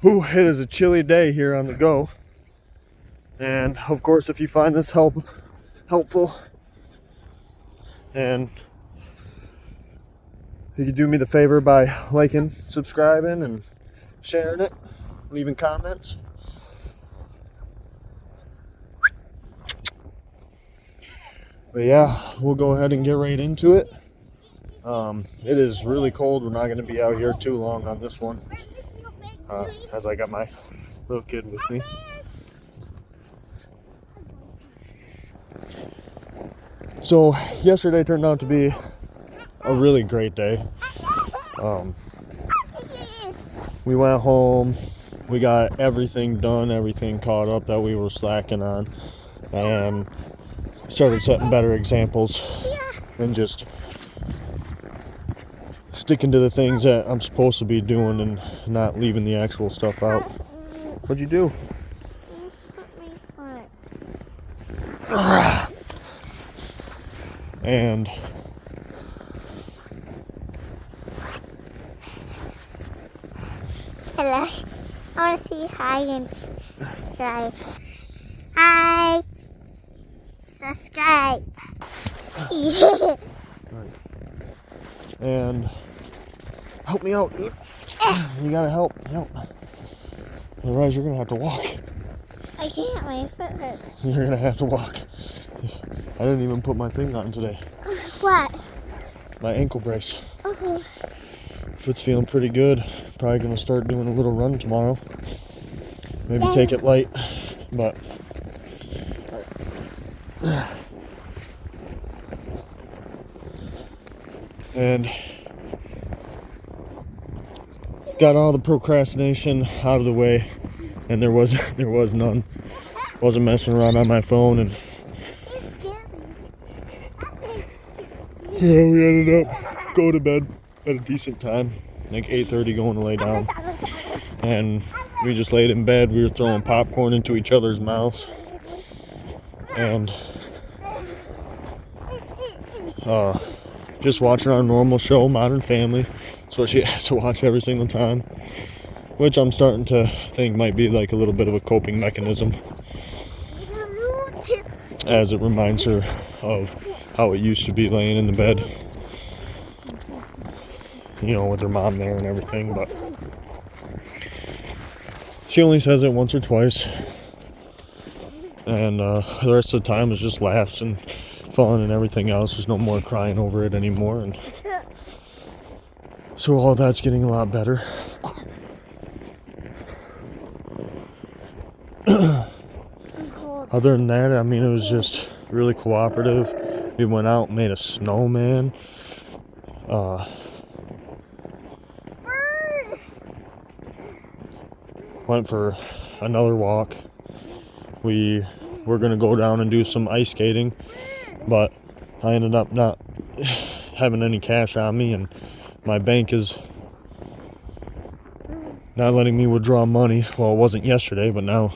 It is a chilly day here on the go. And of course, if you find this helpful, and you could do me the favor by liking, subscribing, and sharing it, leaving comments. But yeah, we'll go ahead and get right into it. It is really cold. We're not going to be out here too long on this one, as I got my little kid with me. So yesterday turned out to be a really great day. We went home, we got everything done, everything caught up that we were slacking on, and started setting better examples and just sticking to the things that I'm supposed to be doing and not leaving the actual stuff out. What'd you do? And hello. I want to say hi and subscribe. Hi. Subscribe. And help me out. You gotta help. Otherwise you're gonna have to walk. I can't. My foot hurts. You're gonna have to walk. I didn't even put my thing on today. What? My ankle brace. Oh. Foot's feeling pretty good. Probably gonna start doing a little run tomorrow. Maybe take it light, but and got all the procrastination out of the way, and there was none. Wasn't messing around on my phone, and we ended up going to bed at a decent time, like 8:30, going to lay down. And we just laid in bed. We were throwing popcorn into each other's mouths, and just watching our normal show, Modern Family. That's what she has to watch every single time, which I'm starting to think might be like a little bit of a coping mechanism, as it reminds her of how it used to be laying in the bed, with her mom there and everything. But she only says it once or twice, and the rest of the time is just laughs and fun and everything else. There's no more crying over it anymore, and so all that's getting a lot better. Other than that, I mean, it was just really cooperative. We went out and made a snowman. Went for another walk. We were going to go down and do some ice skating, but I ended up not having any cash on me, and my bank is not letting me withdraw money. Well, it wasn't yesterday, but now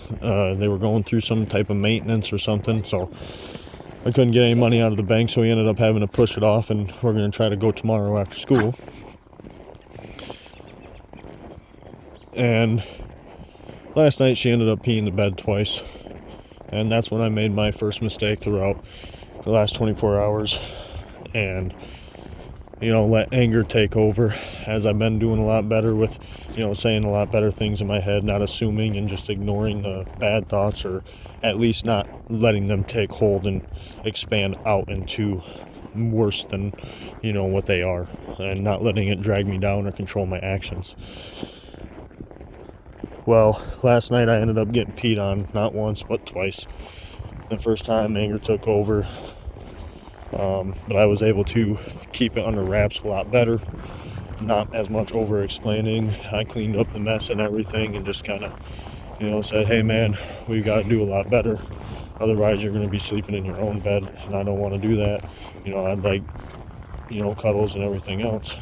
they were going through some type of maintenance or something, so I couldn't get any money out of the bank, so we ended up having to push it off, and we're going to try to go tomorrow after school. And last night she ended up peeing the bed twice, and that's when I made my first mistake throughout the last 24 hours, and let anger take over, as I've been doing a lot better with saying a lot better things in my head, not assuming and just ignoring the bad thoughts, or at least not letting them take hold and expand out into worse than what they are, and not letting it drag me down or control my actions. Well, last night I ended up getting peed on, not once but twice. The first time anger took over, but I was able to keep it under wraps a lot better, not as much over explaining. I cleaned up the mess and everything, and just kind of said, hey man, we got to do a lot better, otherwise you're going to be sleeping in your own bed, and I don't want to do that. I'd like cuddles and everything else.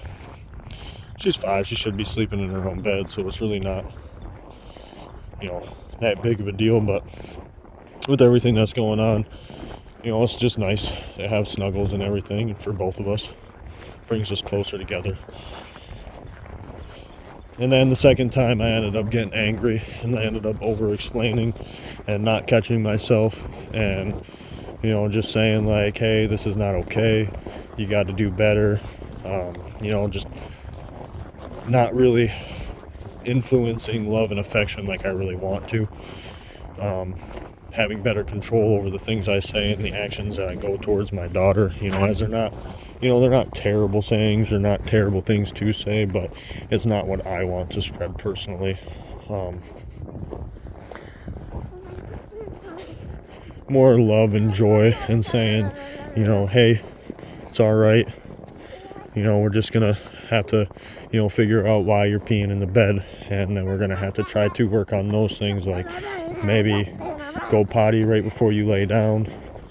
She's 5, she should be sleeping in her own bed, so it's really not that big of a deal. But with everything that's going on, it's just nice to have snuggles and everything, and for both of us, brings us closer together. And then the second time I ended up getting angry and I ended up over explaining and not catching myself and, you know, just saying like, hey, this is not okay. You got to do better. You know, just not really influencing love and affection like I really want to. Having better control over the things I say and the actions that I go towards my daughter, you know, as they're not, you know, they're not terrible sayings, they're not terrible things to say, but it's not what I want to spread personally. More love and joy and saying, you know, hey, it's all right. You know, we're just gonna have to, you know, figure out why you're peeing in the bed, and then we're gonna have to try to work on those things, like maybe go potty right before you lay down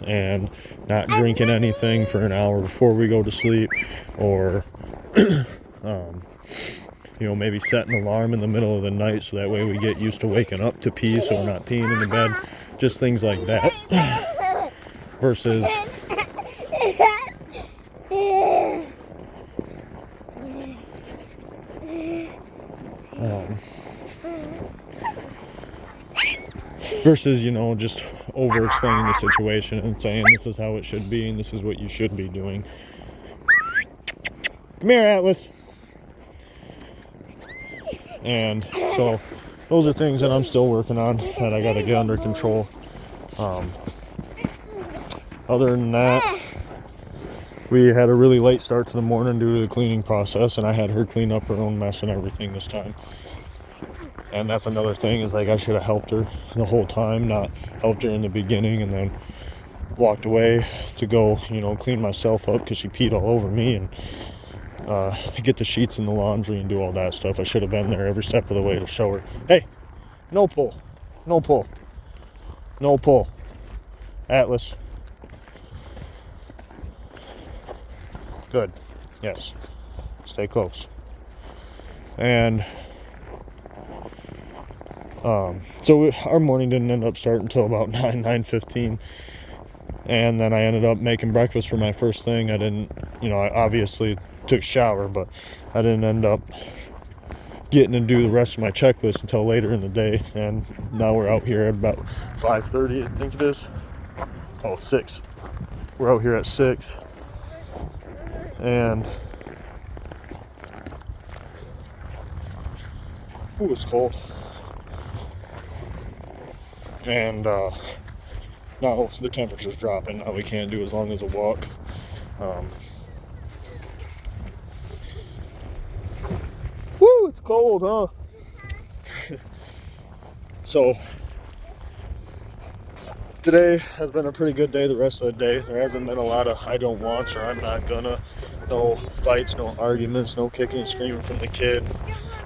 and not drinking anything for an hour before we go to sleep, or you know, maybe set an alarm in the middle of the night so that way we get used to waking up to pee so we're not peeing in the bed. Just things like that. Versus you know, just over explaining the situation and saying this is how it should be and this is what you should be doing. Come here, Atlas. And so those are things that I'm still working on that I got to get under control. Other than that, we had a really late start to the morning due to the cleaning process, and I had her clean up her own mess and everything this time. And that's another thing, is like I should have helped her the whole time, not helped her in the beginning and then walked away to go, you know, clean myself up because she peed all over me and get the sheets in the laundry and do all that stuff. I should have been there every step of the way to show her, hey, no pull, no pull, no pull. Atlas. Good. Yes. Stay close. And so our morning didn't end up starting until about 9:15, and then I ended up making breakfast for my first thing. I didn't, you know, I obviously took a shower, but I didn't end up getting to do the rest of my checklist until later in the day. And now we're out here at about 5:30, I think it is. Oh, 6. We're out here at 6, and ooh, it's cold. And now the temperature's dropping. Now we can't do as long as a walk. Woo, it's cold, huh? So today has been a pretty good day. The rest of the day, there hasn't been a lot of I don't want or I'm not gonna. No fights, no arguments, no kicking and screaming from the kid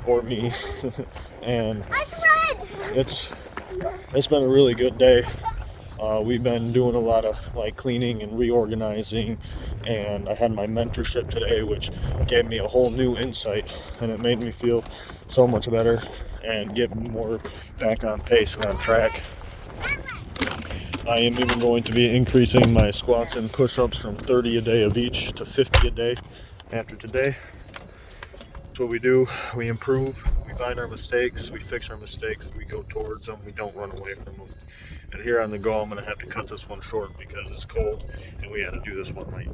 or me. And it's been a really good day. We've been doing a lot of like cleaning and reorganizing, and I had my mentorship today, which gave me a whole new insight, and it made me feel so much better and get more back on pace and on track. I am even going to be increasing my squats and push-ups from 30 a day of each to 50 a day after today. That's what we do. We improve, we find our mistakes, we fix our mistakes, we go towards them, we don't run away from them. And here on the go, I'm going to have to cut this one short because it's cold and we had to do this one night.